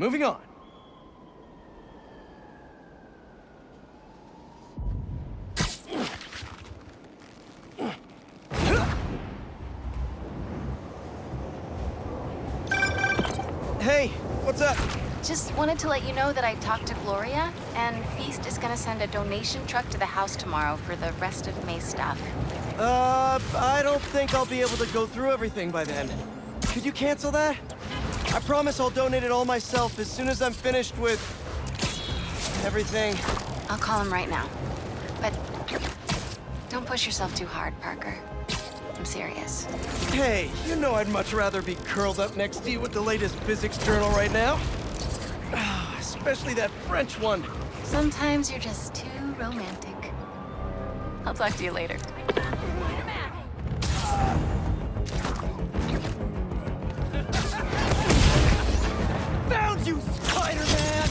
moving on. Hey, what's up? Just wanted to let you know that I talked to Gloria, and Feast is gonna send a donation truck to the house tomorrow for the rest of May's stuff. I don't think I'll be able to go through everything by then. Could you cancel that? I promise I'll donate it all myself as soon as I'm finished with... everything. I'll call him right now. But don't push yourself too hard, Parker. I'm serious. Hey, you know I'd much rather be curled up next to you with the latest physics journal right now. Especially that French one. Sometimes you're just too romantic. I'll talk to you later. Found you, Spider-Man!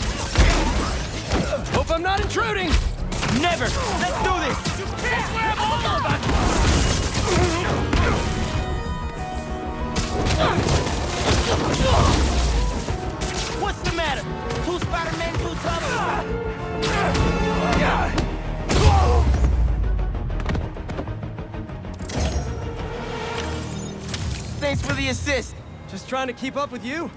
Hope I'm not intruding! Never! Let's do this! You can't grab all of us! What's the matter? Two Spider-Man, two tunnels! Thanks for the assist. Just trying to keep up with you.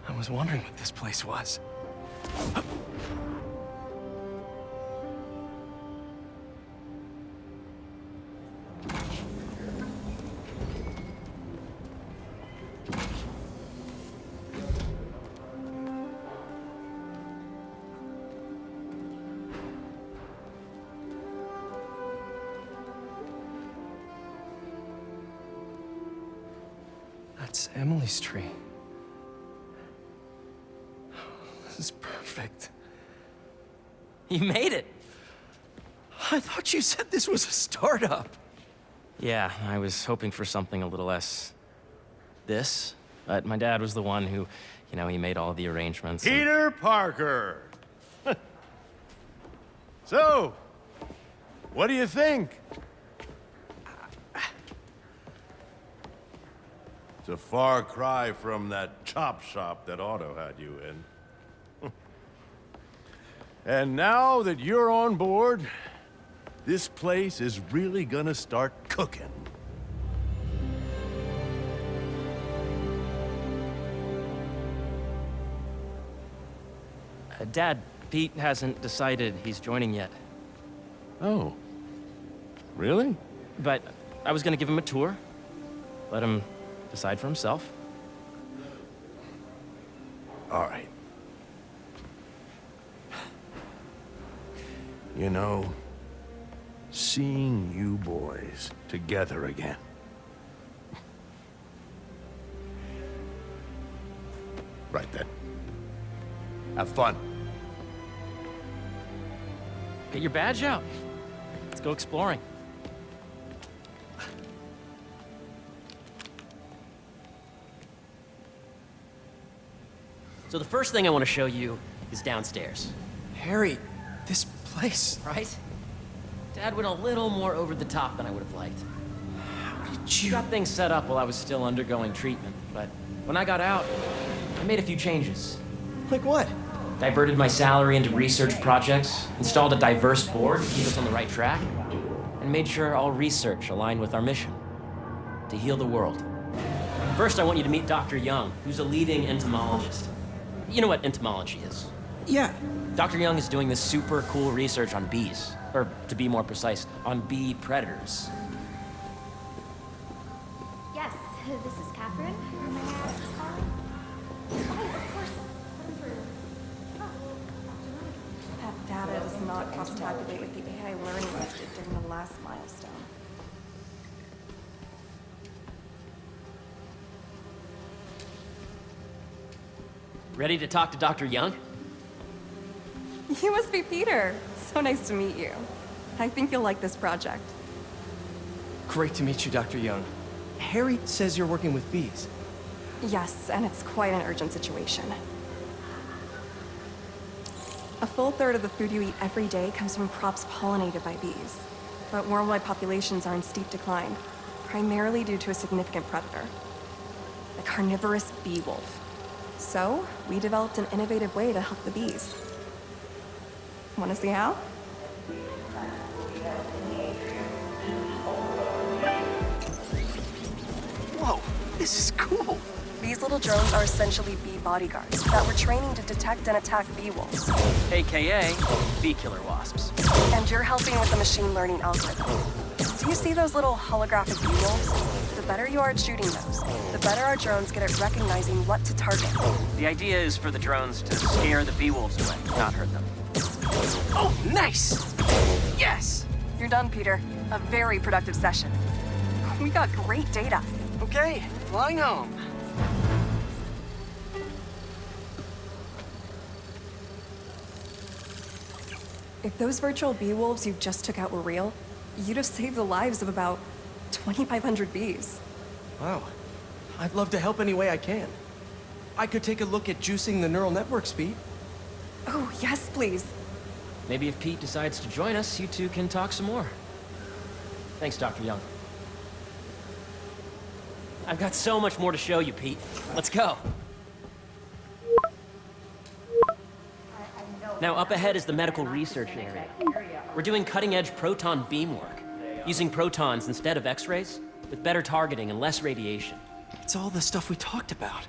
I was wondering what this place was. That's Emily's tree. This is perfect. You made it! I thought you said this was a startup. Yeah, I was hoping for something a little less... this. But my dad was the one who, he made all the arrangements. Peter Parker! So, what do you think? It's a far cry from that chop shop that Otto had you in. And now that you're on board, this place is really gonna start cooking. Dad, Pete hasn't decided he's joining yet. Oh. Really? But I was gonna give him a tour. Let him decide for himself. All right. You know, seeing you boys together again. Right then. Have fun. Get your badge out. Let's go exploring. So the first thing I want to show you is downstairs. Harry, this place... Right? Dad went a little more over the top than I would have liked. How did He you... got things set up while I was still undergoing treatment, but when I got out, I made a few changes. Like what? Diverted my salary into research projects, installed a diverse board to keep us on the right track, and made sure all research aligned with our mission. to heal the world. First, I want you to meet Dr. Young, who's a leading entomologist. You know what entomology is? Yeah. Dr. Young is doing this super cool research on bees, or to be more precise, on bee predators. Yes, this is Catherine. May I ask who's calling? Oh, of course. Come through. That data does not cross-tabulate with the AI learning we did during the last milestone. Ready to talk to Dr. Young? You must be Peter. So nice to meet you. I think you'll like this project. Great to meet you, Dr. Young. Harry says you're working with bees. Yes, and it's quite an urgent situation. A full third of the food you eat every day comes from crops pollinated by bees. But worldwide populations are in steep decline, primarily due to a significant predator, the carnivorous bee wolf. So, we developed an innovative way to help the bees. Want to see how? Whoa, this is cool. These little drones are essentially bee bodyguards that we're training to detect and attack bee wolves. AKA bee killer wasps. And you're helping with the machine learning algorithm. Do you see those little holographic bee wolves? The better you are at shooting those, the better our drones get at recognizing what to target. The idea is for the drones to scare the bee wolves away, not hurt them. Oh, nice! Yes! You're done, Peter. A very productive session. We got great data. Okay, flying home. If those virtual bee wolves you just took out were real, you'd have saved the lives of about 2,500 bees. Wow. I'd love to help any way I can. I could take a look at juicing the neural network speed. Oh, yes, please. Maybe if Pete decides to join us, you two can talk some more. Thanks, Dr. Young. I've got so much more to show you, Pete. Let's go. Now, up ahead is the medical research area. We're doing cutting-edge proton beam work, using protons instead of X-rays, with better targeting and less radiation. It's all the stuff we talked about.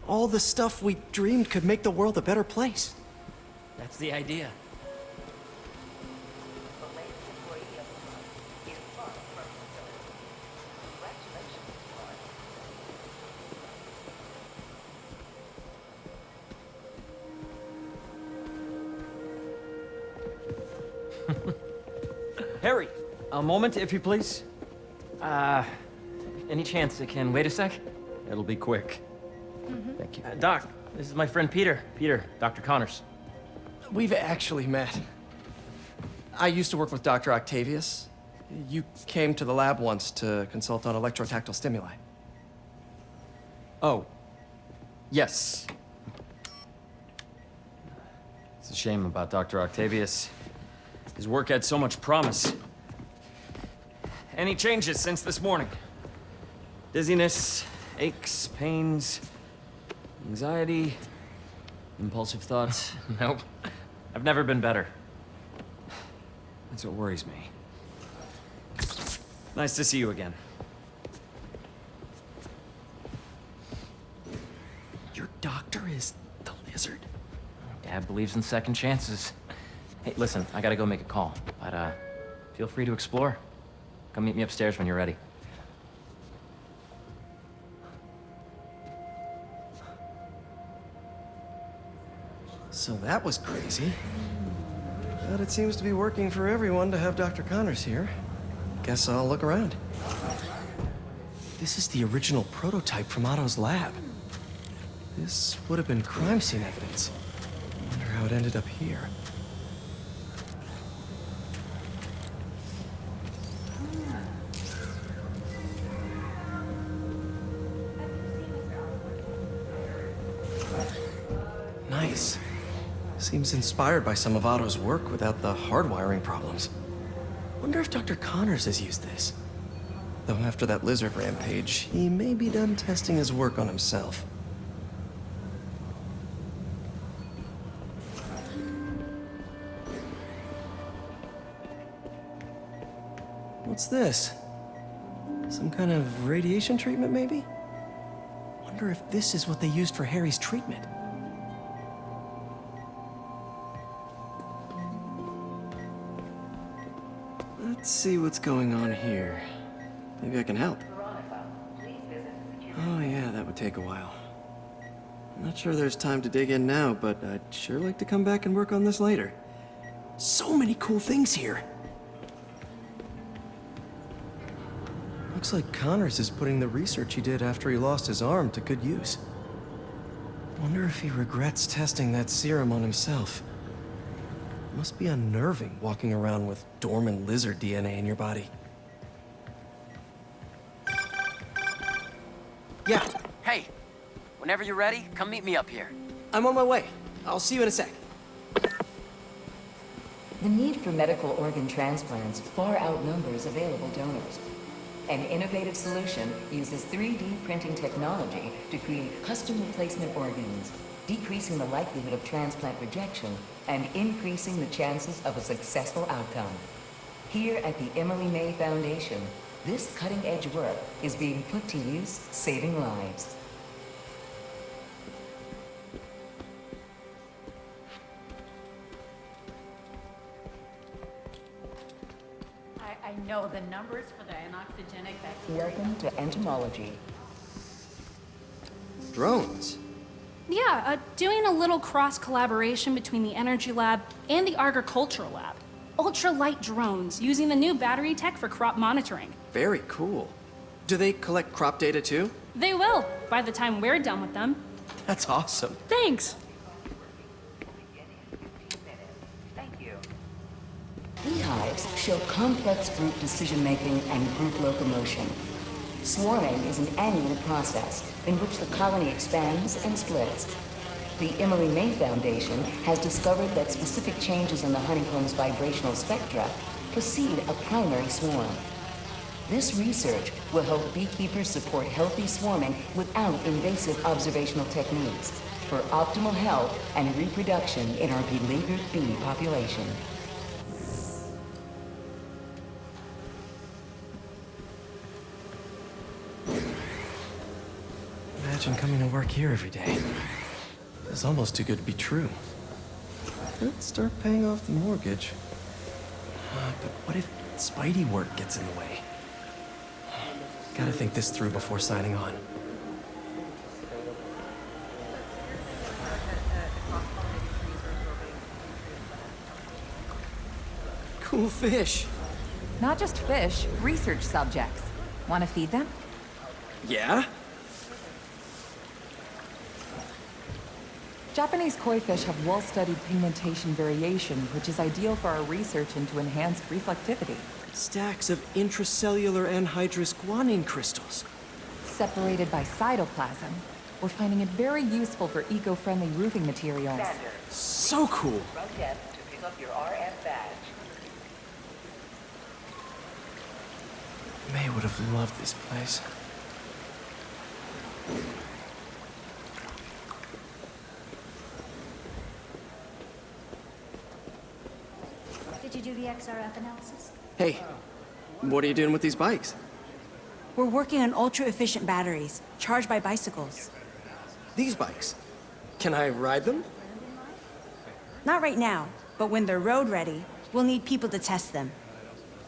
All the stuff we dreamed could make the world a better place. That's the idea. Harry! A moment, if you please. Any chance it can wait a sec? It'll be quick. Thank you. Doc, this is my friend Peter. Peter, Dr. Connors. We've actually met. I used to work with Dr. Octavius. You came to the lab once to consult on electrotactile stimuli. Oh. Yes. It's a shame about Dr. Octavius. His work had so much promise. Any changes since this morning? Dizziness, aches, pains, anxiety, impulsive thoughts. Nope. I've never been better. That's what worries me. Nice to see you again. Your doctor is the lizard? Dad believes in second chances. Hey, listen, I gotta go make a call, but feel free to explore. Come meet me upstairs when you're ready. So that was crazy. But it seems to be working for everyone to have Dr. Connors here. Guess I'll look around. This is the original prototype from Otto's lab. This would have been crime scene evidence. Wonder how it ended up here. Nice. Seems inspired by some of Otto's work without the hardwiring problems. Wonder if Dr. Connors has used this. Though after that lizard rampage, he may be done testing his work on himself. What's this? Some kind of radiation treatment, maybe? Wonder if this is what they used for Harry's treatment. Let's see what's going on here. Maybe I can help. Oh yeah, that would take a while. I'm not sure there's time to dig in now, but I'd sure like to come back and work on this later. So many cool things here. Looks like Connors is putting the research he did after he lost his arm to good use. Wonder if he regrets testing that serum on himself. Must be unnerving walking around with dormant lizard DNA in your body. Yeah, Hey, whenever you're ready, come meet me up here. I'm on my way. I'll see you in a sec. The need for medical organ transplants far outnumbers available donors. An innovative solution uses 3D printing technology to create custom replacement organs, decreasing the likelihood of transplant rejection and increasing the chances of a successful outcome. Here at the Emily May Foundation, this cutting-edge work is being put to use, saving lives. I know the numbers for the anoxygenic bacteria. Welcome to entomology. Drones? Yeah, doing a little cross-collaboration between the Energy Lab and the Agricultural Lab. Ultralight drones using the new battery tech for crop monitoring. Very cool. Do they collect crop data too? They will, by the time we're done with them. That's awesome. Thanks! Beehives show complex group decision-making and group locomotion. Swarming is an annual process in which the colony expands and splits. The Emily May Foundation has discovered that specific changes in the honeycomb's vibrational spectra precede a primary swarm. This research will help beekeepers support healthy swarming without invasive observational techniques for optimal health and reproduction in our beleaguered bee population. Imagine coming to work here every day. It's almost too good to be true. Let's start paying off the mortgage. But what if Spidey work gets in the way? Gotta think this through before signing on. Cool fish. Not just fish, research subjects. Want to feed them? Yeah? Japanese koi fish have well-studied pigmentation variation, which is ideal for our research into enhanced reflectivity. Stacks of intracellular anhydrous guanine crystals. Separated by cytoplasm, we're finding it very useful for eco-friendly roofing materials. So cool. Front desk to pick up your RF badge. May would have loved this place. Did you do the XRF analysis? Hey, what are you doing with these bikes? We're working on ultra-efficient batteries, charged by bicycles. These bikes? Can I ride them? Not right now, but when they're road ready, we'll need people to test them.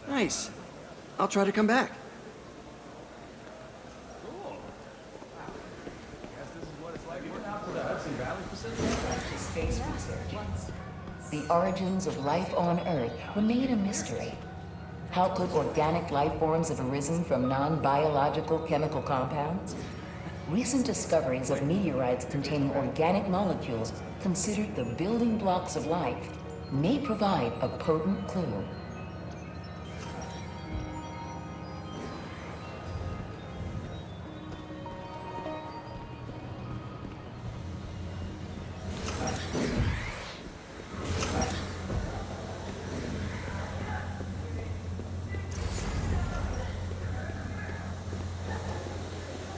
Nice. I'll try to come back. Space research. The origins of life on Earth remain a mystery. How could organic life forms have arisen from non-biological chemical compounds? Recent discoveries of meteorites containing organic molecules considered the building blocks of life may provide a potent clue.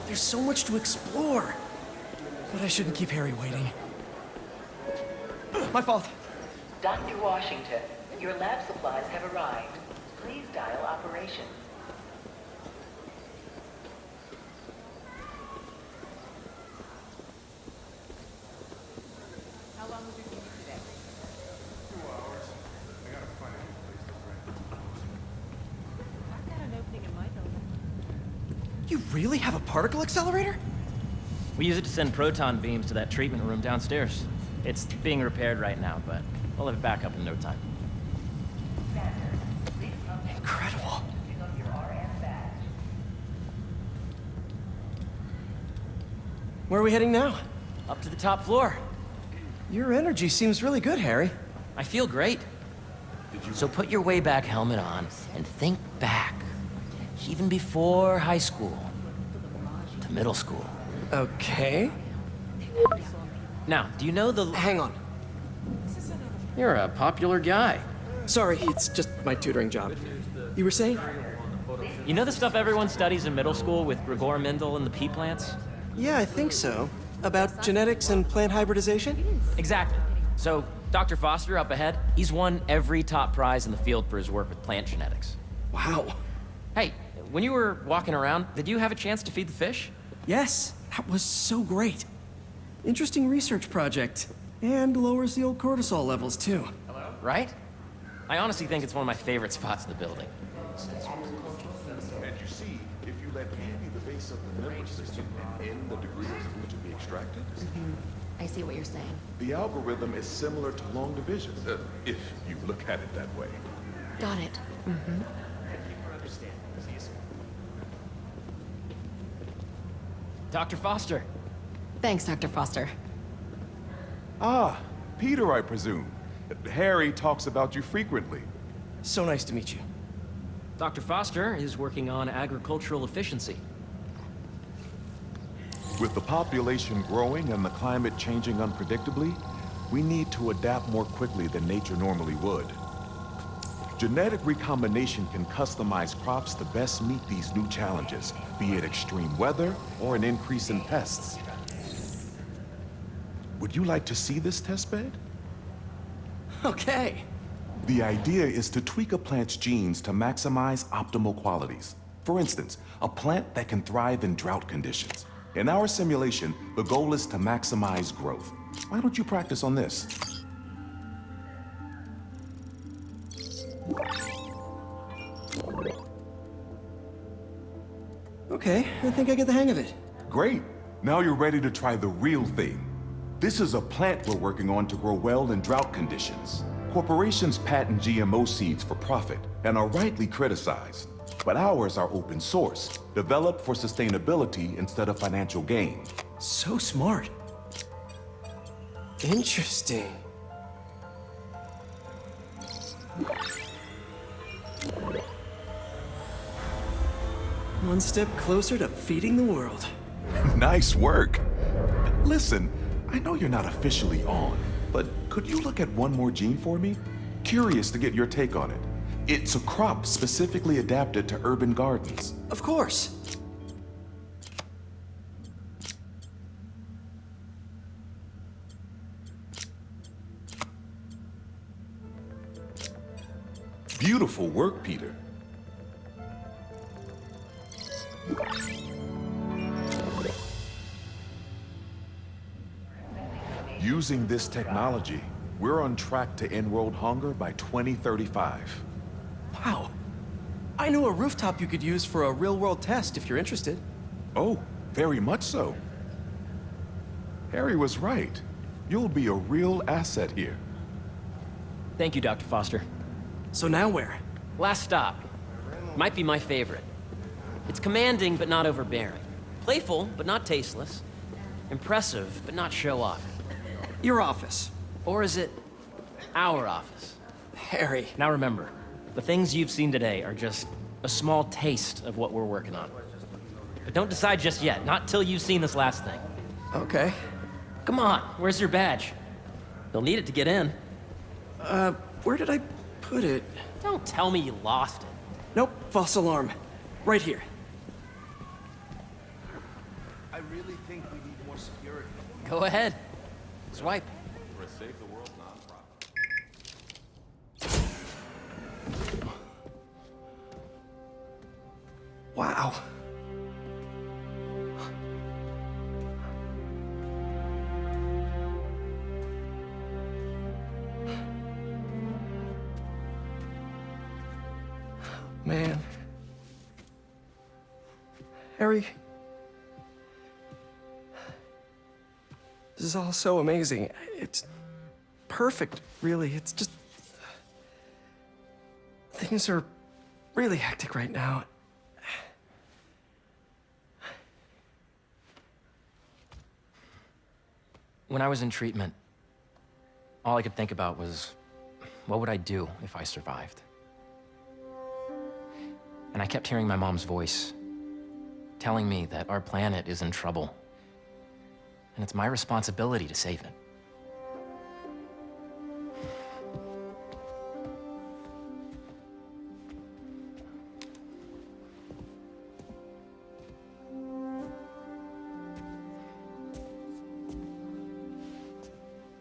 There's so much to explore. But I shouldn't keep Harry waiting. My fault. Dr. Washington, your lab supplies have arrived. Please dial operations. You really have a particle accelerator? We use it to send proton beams to that treatment room downstairs. It's being repaired right now, but we'll have it back up in no time. Incredible. Where are we heading now? Up to the top floor. Your energy seems really good, Harry. I feel great. So put your way back helmet on and think back. Even before high school. To middle school. Okay. Now, do you know the... Hang on. You're a popular guy. Sorry, it's just my tutoring job. You were saying? You know the stuff everyone studies in middle school with Gregor Mendel and the pea plants? Yeah, I think so. About genetics and plant hybridization? Exactly. So, Dr. Foster up ahead, he's won every top prize in the field for his work with plant genetics. Wow. Hey, when you were walking around, did you have a chance to feed the fish? Yes, that was so great. Interesting research project. And lowers the old cortisol levels, too. Right? I honestly think it's one of my favorite spots in the building. And you see, if you let P be the base of the number system and N the degree of which to be extracted, I see what you're saying. the algorithm is similar to long division, if you look at it that way. Got it. Dr. Foster. Thanks, Dr. Foster. Ah, Peter, I presume. Harry talks about you frequently. So nice to meet you. Dr. Foster is working on agricultural efficiency. With the population growing and the climate changing unpredictably, we need to adapt more quickly than nature normally would. Genetic recombination can customize crops to best meet these new challenges, be it extreme weather or an increase in pests. Would you like to see this testbed? Okay. The idea is to tweak a plant's genes to maximize optimal qualities. For instance, a plant that can thrive in drought conditions. In our simulation, the goal is to maximize growth. Why don't you practice on this? Okay, I think I get the hang of it. Great. Now you're ready to try the real thing. This is a plant we're working on to grow well in drought conditions. Corporations patent GMO seeds for profit and are rightly criticized. But ours are open source, developed for sustainability instead of financial gain. So smart. Interesting. One step closer to feeding the world. Nice work. Listen, I know you're not officially on, but could you look at one more gene for me? Curious to get your take on it. It's a crop specifically adapted to urban gardens. Of course. Beautiful work, Peter. Using this technology, we're on track to end world hunger by 2035. Wow. I know a rooftop you could use for a real-world test if you're interested. Oh, very much so. Harry was right. You'll be a real asset here. Thank you, Dr. Foster. So now where? Last stop. Might be my favorite. It's commanding, but not overbearing. Playful, but not tasteless. Impressive, but not show-off. Your office. Or is it our office? Harry. Now remember, the things you've seen today are just a small taste of what we're working on. But don't decide just yet, not till you've seen this last thing. Okay. Come on, where's your badge? You'll need it to get in. Where did I put it? Don't tell me you lost it. Nope, false alarm. Right here. I really think we need more security. Go ahead. Swipe. For a Save the World nonprofit. Wow. Man. Harry... This is all so amazing. It's perfect, really. It's just... Things are really hectic right now. When I was in treatment, all I could think about was, what would I do if I survived? And I kept hearing my mom's voice, telling me that our planet is in trouble, and it's my responsibility to save it.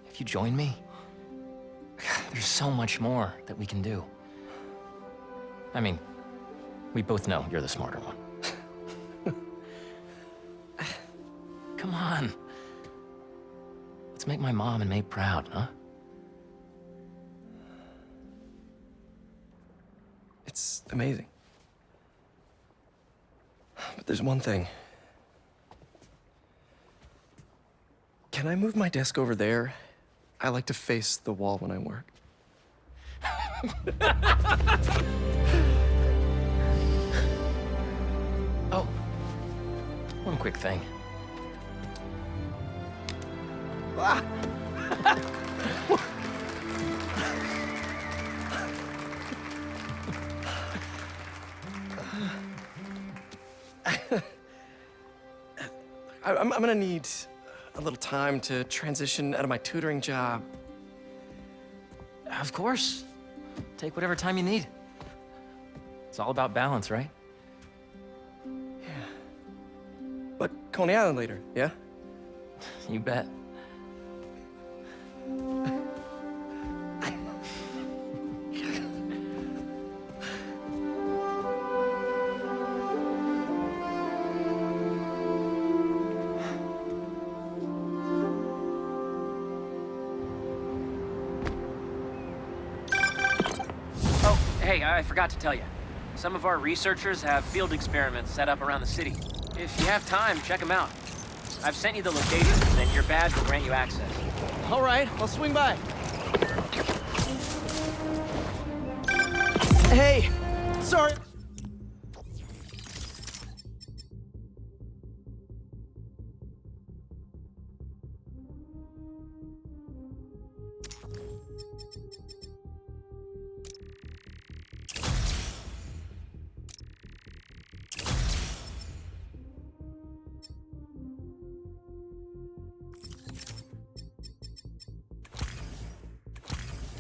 If you join me, there's so much more that we can do. I mean, we both know you're the smarter one. Come on. Let's make my mom and May proud, huh? It's amazing. But there's one thing. Can I move my desk over there? I like to face the wall when I work. Oh, one quick thing. Ah! I'm gonna need a little time to transition out of my tutoring job. Of course. Take whatever time you need. It's all about balance, right? Yeah. But Coney Island later, yeah? You bet. Hey, I forgot to tell you. Some of our researchers have field experiments set up around the city. If you have time, check them out. I've sent you the locations, and your badge will grant you access. All right, I'll swing by. Hey, sorry.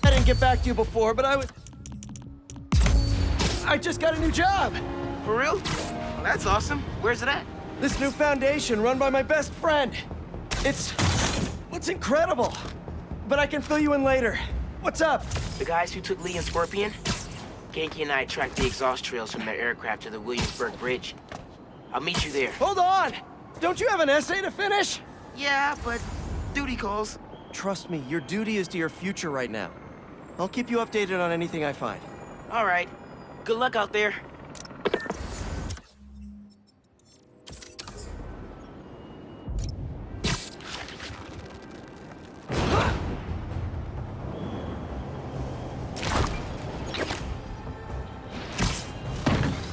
I didn't get back to you before, but I just got a new job. For real? Well, that's awesome. Where's it at? This new foundation run by my best friend. It's incredible. But I can fill you in later. What's up? The guys who took Lee and Scorpion? Genki and I tracked the exhaust trails from their aircraft to the Williamsburg Bridge. I'll meet you there. Hold on! Don't you have an essay to finish? Yeah, but duty calls. Trust me, your duty is to your future right now. I'll keep you updated on anything I find. All right. Good luck out there.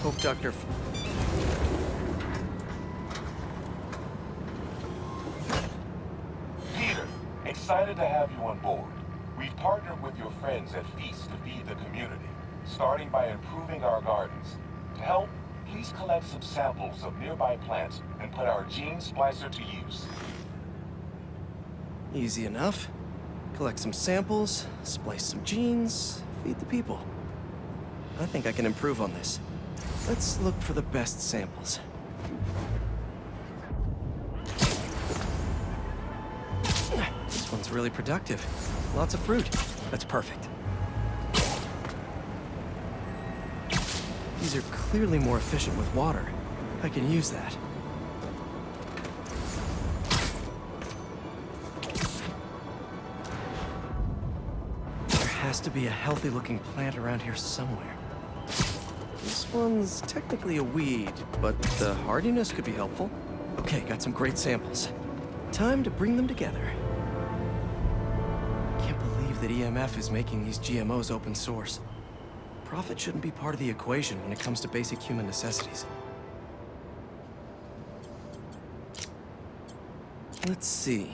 Hope Dr. Peter, excited to have you on board. We've partnered with your friends at Feast to feed the community, starting by improving our gardens. To help, please collect some samples of nearby plants and put our gene splicer to use. Easy enough. Collect some samples, splice some genes, feed the people. I think I can improve on this. Let's look for the best samples. This one's really productive. Lots of fruit. That's perfect. These are clearly more efficient with water. I can use that. There has to be a healthy-looking plant around here somewhere. This one's technically a weed, but the hardiness could be helpful. Okay, got some great samples. Time to bring them together. Can't believe that EMF is making these GMOs open source. Profit shouldn't be part of the equation when it comes to basic human necessities. Let's see.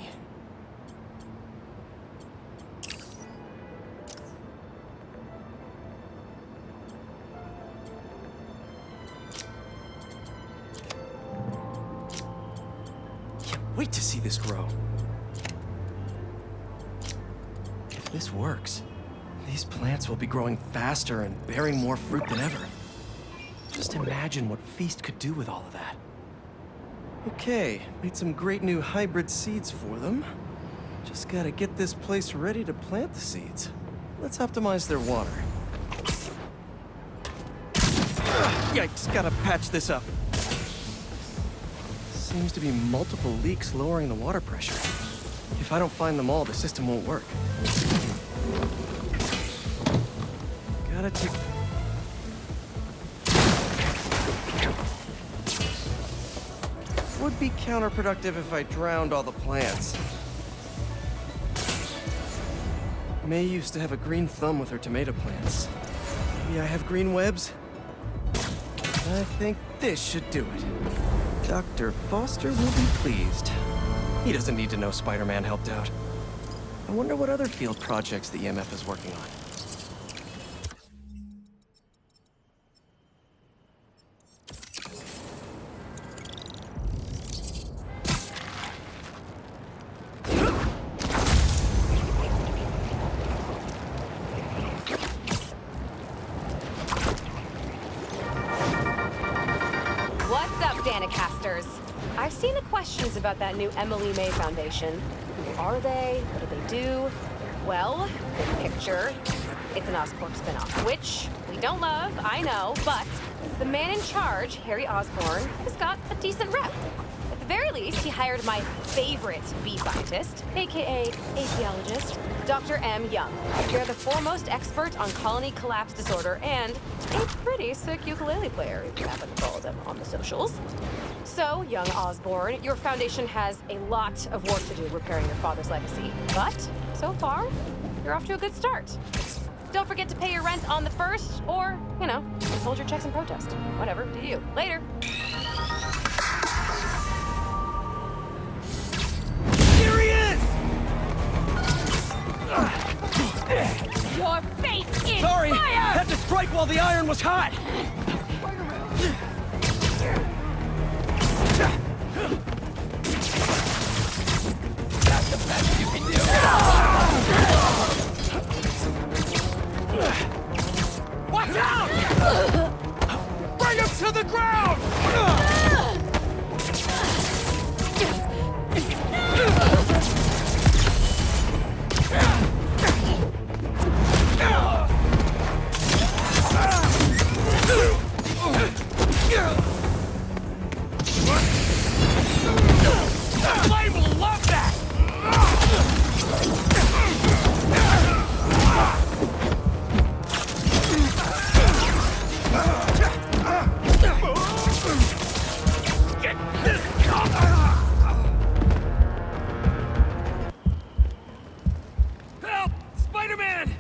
Can't wait to see this grow. If this works, these plants will be growing faster and bearing more fruit than ever. Just imagine what Feast could do with all of that. Okay, made some great new hybrid seeds for them. Just gotta get this place ready to plant the seeds. Let's optimize their water. Yikes, gotta patch this up. Seems to be multiple leaks lowering the water pressure. If I don't find them all, the system won't work. Gotta take... Would be counterproductive if I drowned all the plants. May used to have a green thumb with her tomato plants. Maybe I have green webs? I think this should do it. Dr. Foster will be pleased. He doesn't need to know Spider-Man helped out. I wonder what other field projects the EMF is working on. What's up, Danicasters? I've seen the questions about that new Emily May Foundation. Who are they? What do they do? Well, big picture, it's an Oscorp spinoff, which we don't love, I know, but the man in charge, Harry Osborn, has got a decent rep. At the very least, he hired my favorite bee scientist, aka apiologist, Dr. M. Young. They're the foremost expert on colony collapse disorder and a pretty sick ukulele player, if you happen to follow them on the socials. So, young Osborn, your foundation has a lot of work to do repairing your father's legacy. But, so far, you're off to a good start. Don't forget to pay your rent on the 1st, or, you know, just hold your checks in protest. Whatever, do you. Later. Here he is! Your fate is Sorry, fire! had to strike while the iron was hot! That's the best you can do. Watch out! Bring him to the ground! Flame will love that! Get this Help! Spider-Man!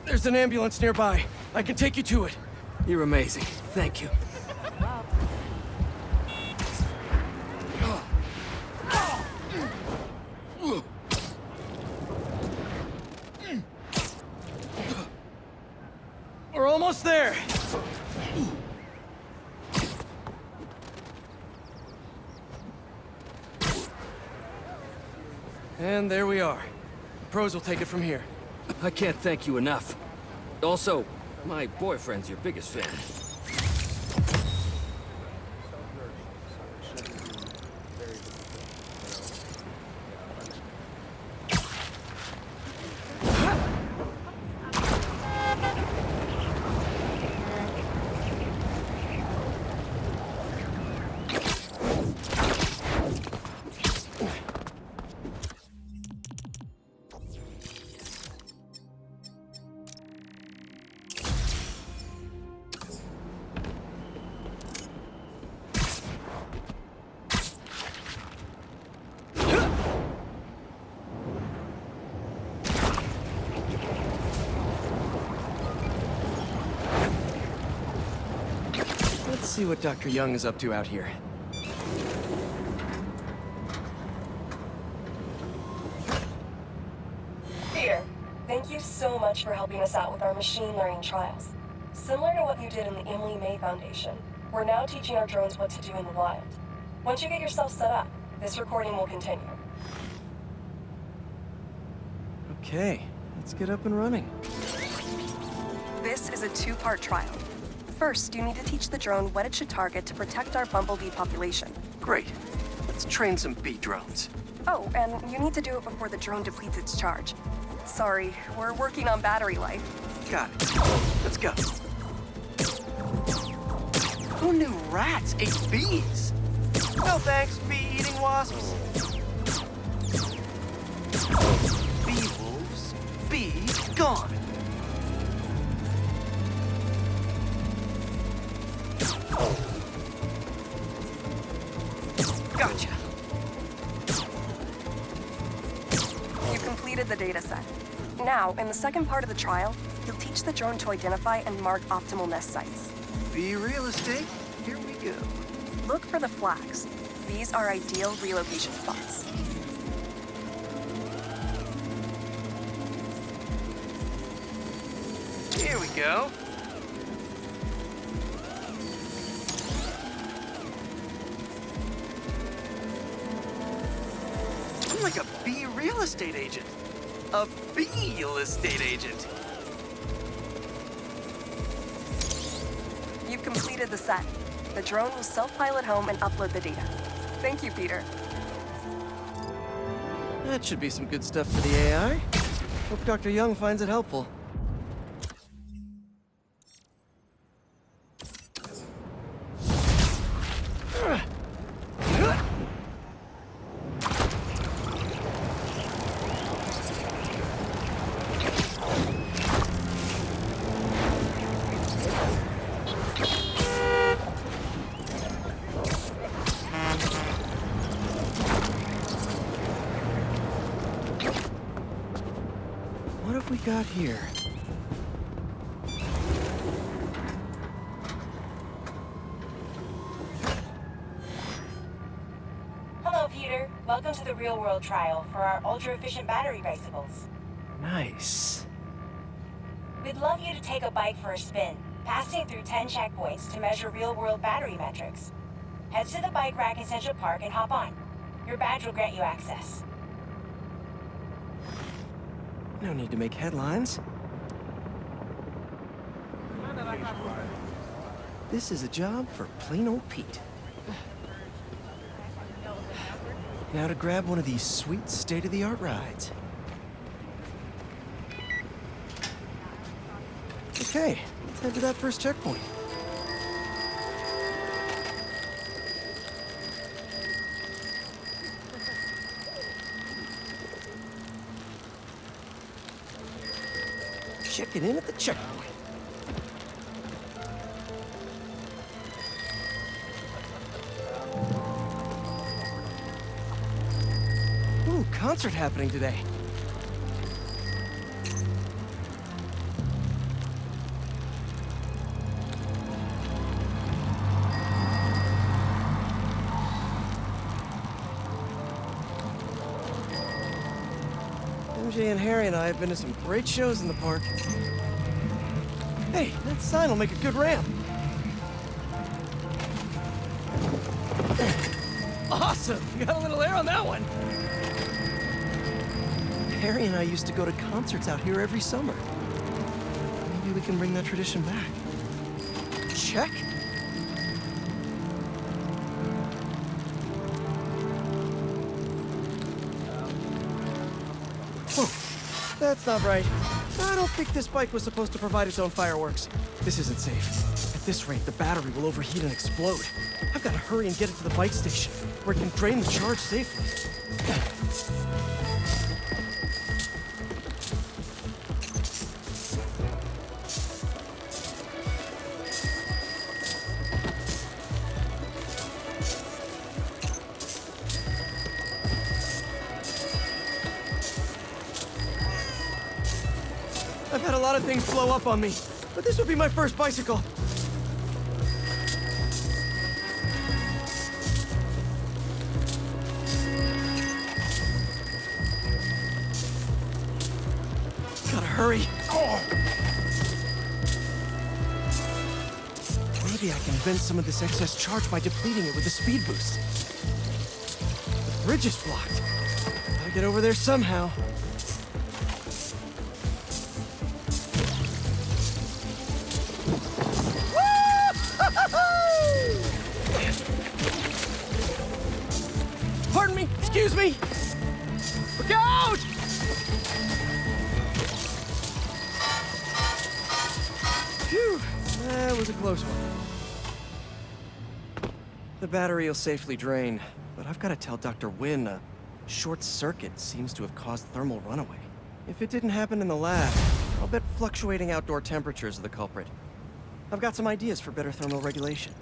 There's an ambulance nearby. I can take you to it. You're amazing. Thank you. We're almost there. And there we are. The pros will take it from here. I can't thank you enough. Also, my boyfriend's your biggest fan. see what Dr. Young is up to out here. Peter, thank you so much for helping us out with our machine learning trials. Similar to what you did in the Emily May Foundation, we're now teaching our drones what to do in the wild. Once you get yourself set up, this recording will continue. Okay, let's get up and running. This is a two-part trial. First, you need to teach the drone what it should target to protect our bumblebee population. Great. Let's train some bee drones. Oh, and you need to do it before the drone depletes its charge. Sorry, we're working on battery life. Got it. Let's go. Who knew rats ate bees? No thanks, bee-eating wasps. Bee wolves, bees gone. Gotcha. You completed the data set. Now, in the second part of the trial, you'll teach the drone to identify and mark optimal nest sites. Bee real estate, here we go. Look for the flags. These are ideal relocation spots. Here we go. I'm like a bee real estate agent. A bee real estate agent. You've completed the set. The drone will self-pilot home and upload the data. Thank you, Peter. That should be some good stuff for the AI. Hope Dr. Young finds it helpful. What have we got here? Hello, Peter. Welcome to the real-world trial for our ultra-efficient battery bicycles. Nice. We'd love you to take a bike for a spin, passing through 10 checkpoints to measure real-world battery metrics. Head to the bike rack in Central Park and hop on. Your badge will grant you access. No need to make headlines. This is a job for plain old Pete. Now to grab one of these sweet state-of-the-art rides. Okay, let's head to that first checkpoint. Check it in at the checkpoint. Ooh, concert happening today. MJ and Harry and I have been to some great shows in the park. Hey, that sign will make a good ramp. Awesome! You got a little air on that one. Harry and I used to go to concerts out here every summer. Maybe we can bring that tradition back. Check. Whoa, that's not right. I don't think this bike was supposed to provide its own fireworks. This isn't safe. At this rate, the battery will overheat and explode. I've got to hurry and get it to the bike station, where it can drain the charge safely. I've had a lot of things blow up on me, but this would be my first bicycle. hurry. Maybe I can vent some of this excess charge by depleting it with a speed boost. The bridge is blocked. Gotta get over there somehow. Pardon me, excuse me. Look out! Phew, that was a close one. The battery will safely drain, but I've got to tell Dr. Wynn a short circuit seems to have caused thermal runaway. If it didn't happen in the lab, I'll bet fluctuating outdoor temperatures are the culprit. I've got some ideas for better thermal regulation.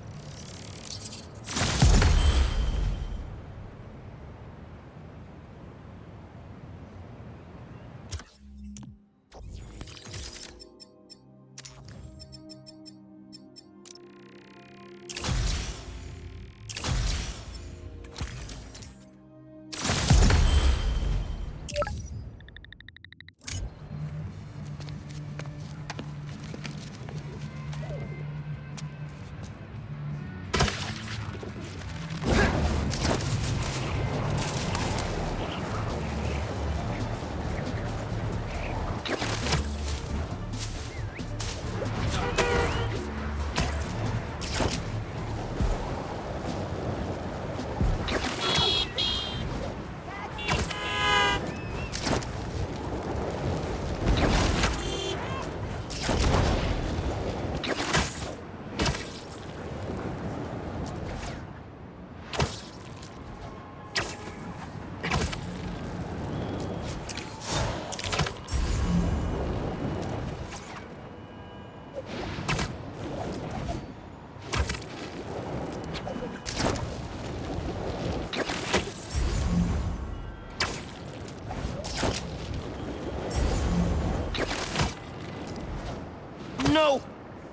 No!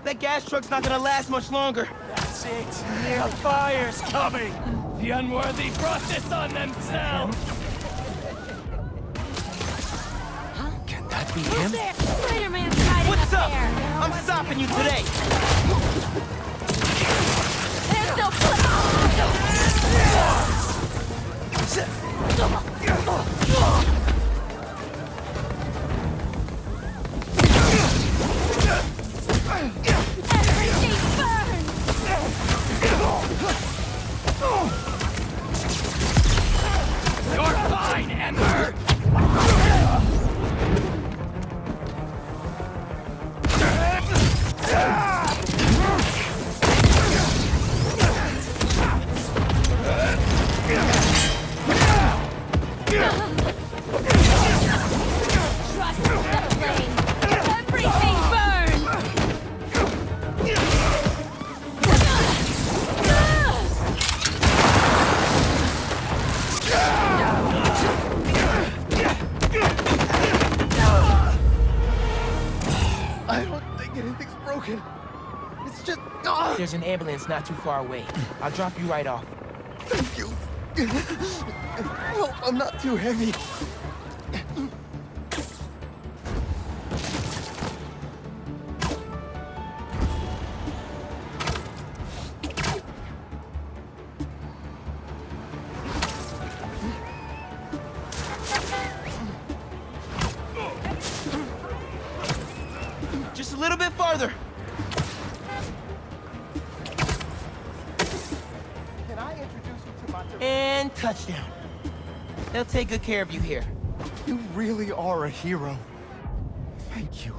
That gas truck's not gonna last much longer. That's it. The fire's coming. The unworthy brought this on themselves. Can that be him? Spider-Man's hiding What's up? there. I'm stopping you today. There's no You're fine, Ember. Trust the flame. Everything burns. I don't think anything's broken. It's just... There's an ambulance not too far away. I'll drop you right off. Thank you. Well, I'm not too heavy. Just a little bit farther. Can I introduce you to my... And touchdown. They'll take good care of you here. You really are a hero. Thank you.